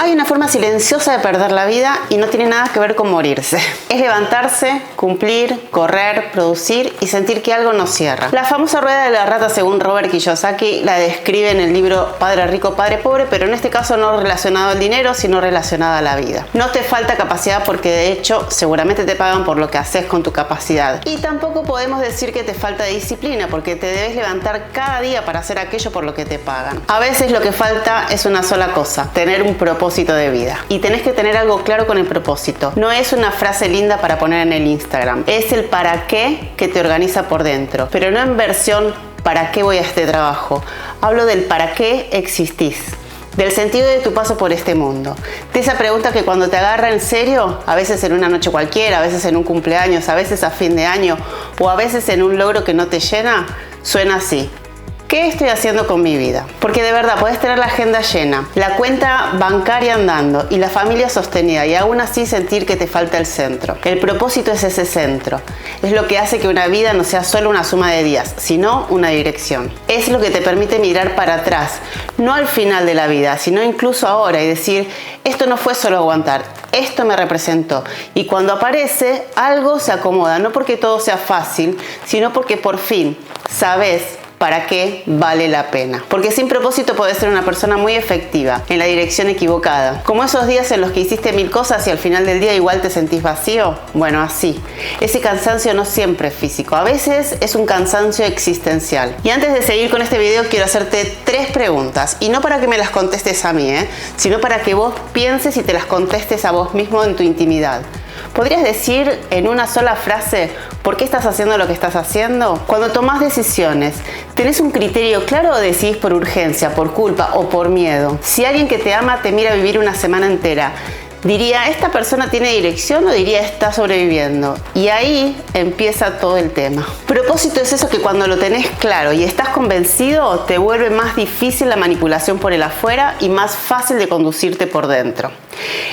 Hay una forma silenciosa de perder la vida y no tiene nada que ver con morirse. Es levantarse, cumplir, correr, producir y sentir que algo nos cierra. La famosa rueda de la rata, según Robert Kiyosaki, la describe en el libro Padre Rico, Padre Pobre, pero en este caso no relacionado al dinero, sino relacionado a la vida. No te falta capacidad porque de hecho seguramente te pagan por lo que haces con tu capacidad. Y tampoco podemos decir que te falta disciplina porque te debes levantar cada día para hacer aquello por lo que te pagan. A veces lo que falta es una sola cosa: tener un propósito de vida. Y tenés que tener algo claro con el propósito. No es una frase linda para poner en el Instagram. Es el para qué que te organiza por dentro. Pero no en versión ¿para qué voy a este trabajo? Hablo del para qué existís. Del sentido de tu paso por este mundo. De esa pregunta que cuando te agarra en serio, a veces en una noche cualquiera, a veces en un cumpleaños, a veces a fin de año o a veces en un logro que no te llena, suena así: ¿qué estoy haciendo con mi vida? Porque de verdad puedes tener la agenda llena, la cuenta bancaria andando y la familia sostenida y aún así sentir que te falta el centro. El propósito es ese centro. Es lo que hace que una vida no sea solo una suma de días, sino una dirección. Es lo que te permite mirar para atrás, no al final de la vida, sino incluso ahora y decir: esto no fue solo aguantar, esto me representó. Y cuando aparece, algo se acomoda, no porque todo sea fácil, sino porque por fin sabes para qué vale la pena. Porque sin propósito podés ser una persona muy efectiva en la dirección equivocada. Como esos días en los que hiciste 1000 cosas y al final del día igual te sentís vacío. Bueno, así. Ese cansancio no siempre es físico. A veces es un cansancio existencial. Y antes de seguir con este video quiero hacerte 3 preguntas. Y no para que me las contestes a mí, sino para que vos pienses y te las contestes a vos mismo en tu intimidad. ¿Podrías decir en una sola frase por qué estás haciendo lo que estás haciendo? Cuando tomás decisiones, ¿tenés un criterio claro o decidís por urgencia, por culpa o por miedo? Si alguien que te ama te mira vivir una semana entera, ¿diría esta persona tiene dirección o diría está sobreviviendo? Y ahí empieza todo el tema. Propósito es eso que cuando lo tenés claro y estás convencido te vuelve más difícil la manipulación por el afuera y más fácil de conducirte por dentro.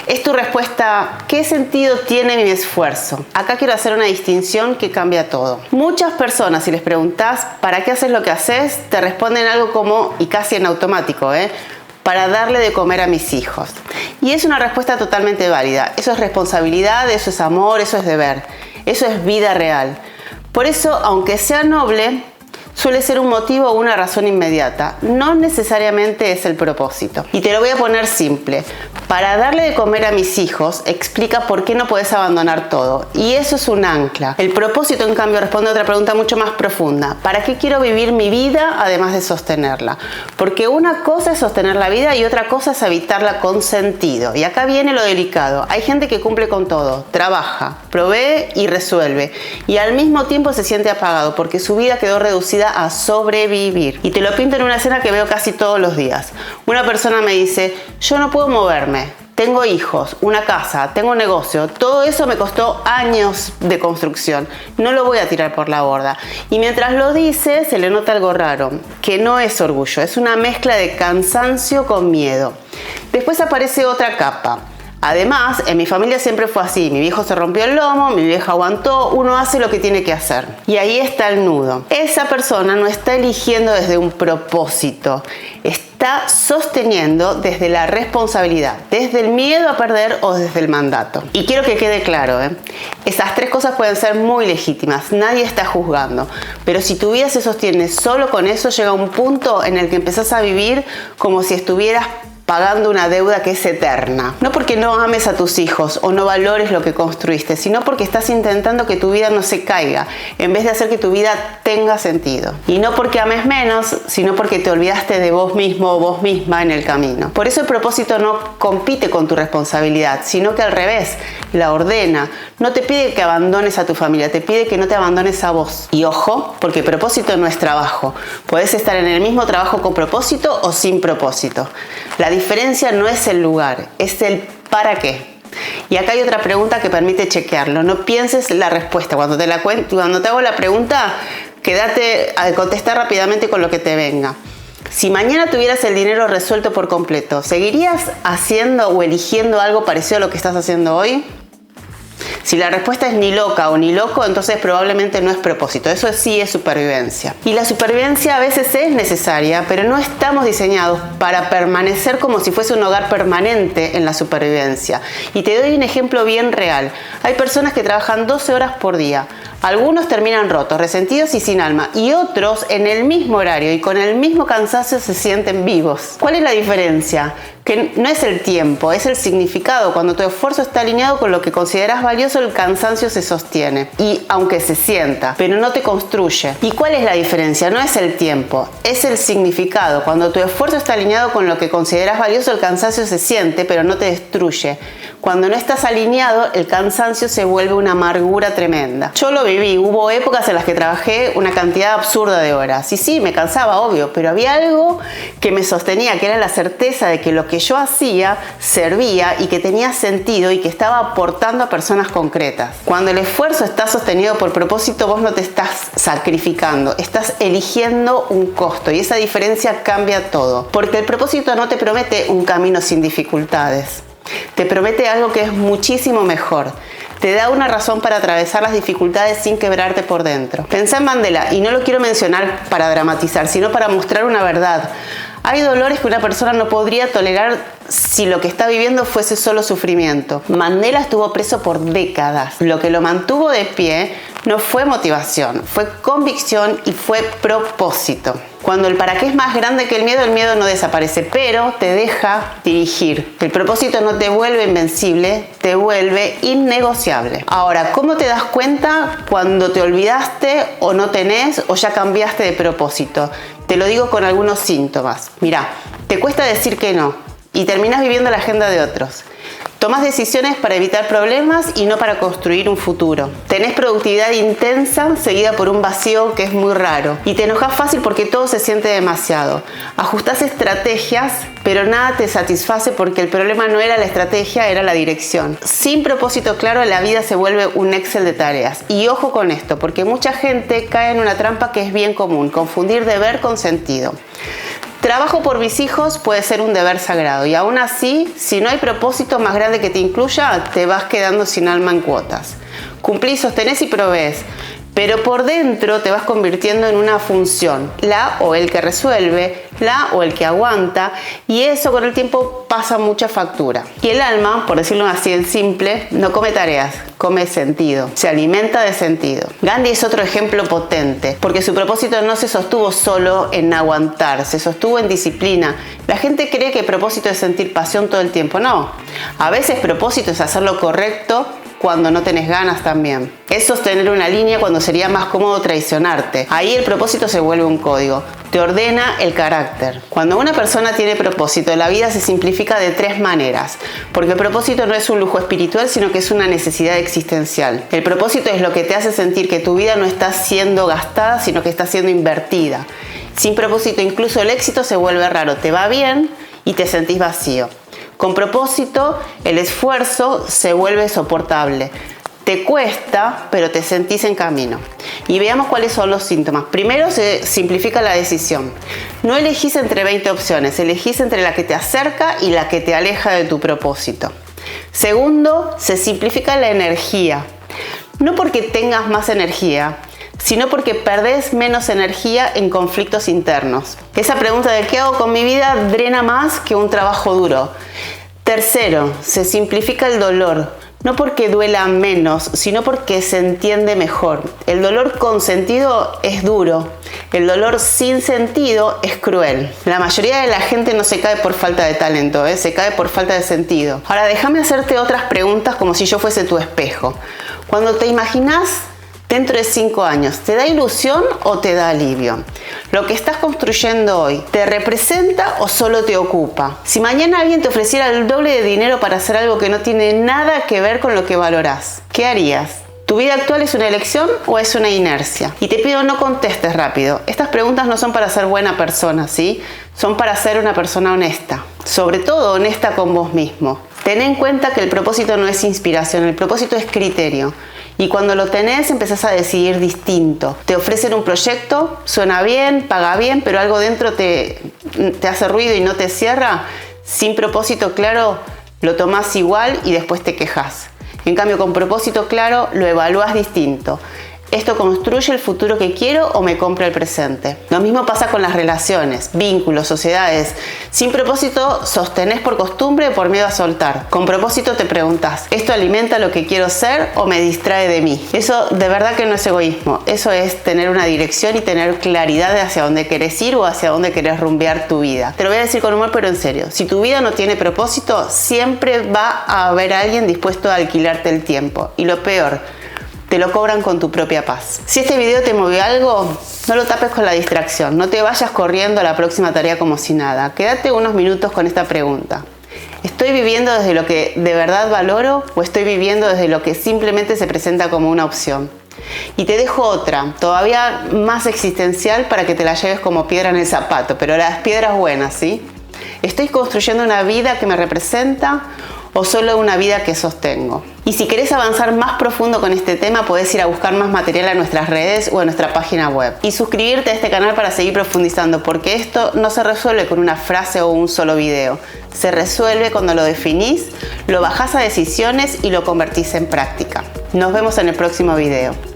Es tu respuesta: ¿qué sentido tiene mi esfuerzo? Acá quiero hacer una distinción que cambia todo. Muchas personas, si les preguntás ¿para qué haces lo que haces?, te responden algo como, y casi en automático, para darle de comer a mis hijos. Y es una respuesta totalmente válida. Eso es responsabilidad, eso es amor, eso es deber. Eso es vida real. Por eso, aunque sea noble, suele ser un motivo o una razón inmediata. No necesariamente es el propósito. Y te lo voy a poner simple. Para darle de comer a mis hijos explica por qué no puedes abandonar todo. Y eso es un ancla. El propósito, en cambio, responde a otra pregunta mucho más profunda. ¿Para qué quiero vivir mi vida además de sostenerla? Porque una cosa es sostener la vida y otra cosa es habitarla con sentido. Y acá viene lo delicado. Hay gente que cumple con todo. Trabaja, provee y resuelve. Y al mismo tiempo se siente apagado porque su vida quedó reducida a sobrevivir. Y te lo pinto en una escena que veo casi todos los días. Una persona me dice: yo no puedo moverme, tengo hijos, una casa, tengo un negocio, todo eso me costó años de construcción, no lo voy a tirar por la borda. Y mientras lo dice se le nota algo raro, que no es orgullo, es una mezcla de cansancio con miedo. Después aparece otra capa. Además, en mi familia siempre fue así. Mi viejo se rompió el lomo, mi vieja aguantó, uno hace lo que tiene que hacer. Y ahí está el nudo. Esa persona no está eligiendo desde un propósito, está sosteniendo desde la responsabilidad, desde el miedo a perder o desde el mandato. Y quiero que quede claro, esas 3 cosas pueden ser muy legítimas, nadie está juzgando. Pero si tu vida se sostiene solo con eso, llega un punto en el que empezás a vivir como si estuvieras pagando una deuda que es eterna. No porque no ames a tus hijos o no valores lo que construiste, sino porque estás intentando que tu vida no se caiga, en vez de hacer que tu vida tenga sentido. Y no porque ames menos, sino porque te olvidaste de vos mismo o vos misma en el camino. Por eso el propósito no compite con tu responsabilidad, sino que al revés, la ordena. No te pide que abandones a tu familia, te pide que no te abandones a vos. Y ojo, porque propósito no es trabajo. Podés estar en el mismo trabajo con propósito o sin propósito. La diferencia no es el lugar, es el para qué. Y acá hay otra pregunta que permite chequearlo. No pienses la respuesta. Cuando te hago la pregunta, quédate a contestar rápidamente con lo que te venga. Si mañana tuvieras el dinero resuelto por completo, ¿seguirías haciendo o eligiendo algo parecido a lo que estás haciendo hoy? Si la respuesta es ni loca o ni loco, entonces probablemente no es propósito. Eso sí es supervivencia. Y la supervivencia a veces es necesaria, pero no estamos diseñados para permanecer como si fuese un hogar permanente en la supervivencia. Y te doy un ejemplo bien real. Hay personas que trabajan 12 horas por día. Algunos terminan rotos, resentidos y sin alma, y otros en el mismo horario y con el mismo cansancio se sienten vivos. ¿Cuál es la diferencia? Que no es el tiempo, es el significado. Cuando tu esfuerzo está alineado con lo que consideras valioso, el cansancio se sostiene. Y aunque se sienta, pero no te construye. ¿Y cuál es la diferencia? No es el tiempo, es el significado. Cuando tu esfuerzo está alineado con lo que consideras valioso, el cansancio se siente, pero no te destruye. Cuando no estás alineado, el cansancio se vuelve una amargura tremenda. Yo lo viví, hubo épocas en las que trabajé una cantidad absurda de horas. Y sí, me cansaba, obvio, pero había algo que me sostenía, que era la certeza de que lo que yo hacía servía y que tenía sentido y que estaba aportando a personas concretas. Cuando el esfuerzo está sostenido por propósito, vos no te estás sacrificando, estás eligiendo un costo y esa diferencia cambia todo. Porque el propósito no te promete un camino sin dificultades. Te promete algo que es muchísimo mejor. Te da una razón para atravesar las dificultades sin quebrarte por dentro. Pensá en Mandela, y no lo quiero mencionar para dramatizar, sino para mostrar una verdad. Hay dolores que una persona no podría tolerar si lo que está viviendo fuese solo sufrimiento. Mandela estuvo preso por décadas. Lo que lo mantuvo de pie no fue motivación, fue convicción y fue propósito. Cuando el para qué es más grande que el miedo no desaparece, pero te deja dirigir. El propósito no te vuelve invencible, te vuelve innegociable. Ahora, ¿cómo te das cuenta cuando te olvidaste o no tenés o ya cambiaste de propósito? Te lo digo con algunos síntomas. Mirá, te cuesta decir que no y terminas viviendo la agenda de otros. Tomas decisiones para evitar problemas y no para construir un futuro. Tenés productividad intensa seguida por un vacío que es muy raro. Y te enojas fácil porque todo se siente demasiado. Ajustás estrategias, pero nada te satisface porque el problema no era la estrategia, era la dirección. Sin propósito claro, la vida se vuelve un Excel de tareas. Y ojo con esto, porque mucha gente cae en una trampa que es bien común: confundir deber con sentido. Trabajo por mis hijos puede ser un deber sagrado y aún así, si no hay propósito más grande que te incluya, te vas quedando sin alma en cuotas. Cumplís, sostenés y provees, pero por dentro te vas convirtiendo en una función, la o el que resuelve, la o el que aguanta, y eso con el tiempo pasa mucha factura. Y el alma, por decirlo así en simple, no come tareas, come sentido, se alimenta de sentido. Gandhi es otro ejemplo potente, porque su propósito no se sostuvo solo en aguantar, se sostuvo en disciplina. La gente cree que propósito es sentir pasión todo el tiempo, no. A veces propósito es hacer lo correcto cuando no tenés ganas también. Es sostener una línea cuando sería más cómodo traicionarte. Ahí el propósito se vuelve un código. Te ordena el carácter. Cuando una persona tiene propósito, la vida se simplifica de 3 maneras. Porque el propósito no es un lujo espiritual, sino que es una necesidad existencial. El propósito es lo que te hace sentir que tu vida no está siendo gastada, sino que está siendo invertida. Sin propósito, incluso el éxito se vuelve raro. Te va bien y te sentís vacío. Con propósito, el esfuerzo se vuelve soportable. Te cuesta, pero te sentís en camino. Y veamos cuáles son los síntomas. Primero, se simplifica la decisión. No elegís entre 20 opciones, elegís entre la que te acerca y la que te aleja de tu propósito. Segundo, se simplifica la energía. No porque tengas más energía, sino porque perdés menos energía en conflictos internos. Esa pregunta de ¿qué hago con mi vida? Drena más que un trabajo duro. Tercero, se simplifica el dolor. No porque duela menos, sino porque se entiende mejor. El dolor con sentido es duro. El dolor sin sentido es cruel. La mayoría de la gente no se cae por falta de talento, se cae por falta de sentido. Ahora déjame hacerte otras preguntas como si yo fuese tu espejo. Cuando te imaginas dentro de 5 años, ¿te da ilusión o te da alivio? ¿Lo que estás construyendo hoy te representa o solo te ocupa? Si mañana alguien te ofreciera el doble de dinero para hacer algo que no tiene nada que ver con lo que valorás, ¿qué harías? ¿Tu vida actual es una elección o es una inercia? Y te pido no contestes rápido. Estas preguntas no son para ser buena persona, ¿sí? Son para ser una persona honesta. Sobre todo honesta con vos mismo. Ten en cuenta que el propósito no es inspiración, el propósito es criterio. Y cuando lo tenés, empezás a decidir distinto. Te ofrecen un proyecto, suena bien, paga bien, pero algo dentro te hace ruido y no te cierra. Sin propósito claro, lo tomás igual y después te quejas. En cambio, con propósito claro, lo evalúas distinto. ¿Esto construye el futuro que quiero o me compra el presente? Lo mismo pasa con las relaciones, vínculos, sociedades. Sin propósito sostenés por costumbre o por miedo a soltar. Con propósito te preguntas, ¿esto alimenta lo que quiero ser o me distrae de mí? Eso de verdad que no es egoísmo. Eso es tener una dirección y tener claridad de hacia dónde querés ir o hacia dónde querés rumbear tu vida. Te lo voy a decir con humor, pero en serio. Si tu vida no tiene propósito, siempre va a haber alguien dispuesto a alquilarte el tiempo. Y lo peor, te lo cobran con tu propia paz. Si este video te movió algo, no lo tapes con la distracción. No te vayas corriendo a la próxima tarea como si nada. Quédate unos minutos con esta pregunta. ¿Estoy viviendo desde lo que de verdad valoro o estoy viviendo desde lo que simplemente se presenta como una opción? Y te dejo otra, todavía más existencial para que te la lleves como piedra en el zapato, pero las piedras buenas, ¿sí? ¿Estoy construyendo una vida que me representa o solo una vida que sostengo? Y si querés avanzar más profundo con este tema, podés ir a buscar más material a nuestras redes o a nuestra página web. Y suscribirte a este canal para seguir profundizando, porque esto no se resuelve con una frase o un solo video. Se resuelve cuando lo definís, lo bajás a decisiones y lo convertís en práctica. Nos vemos en el próximo video.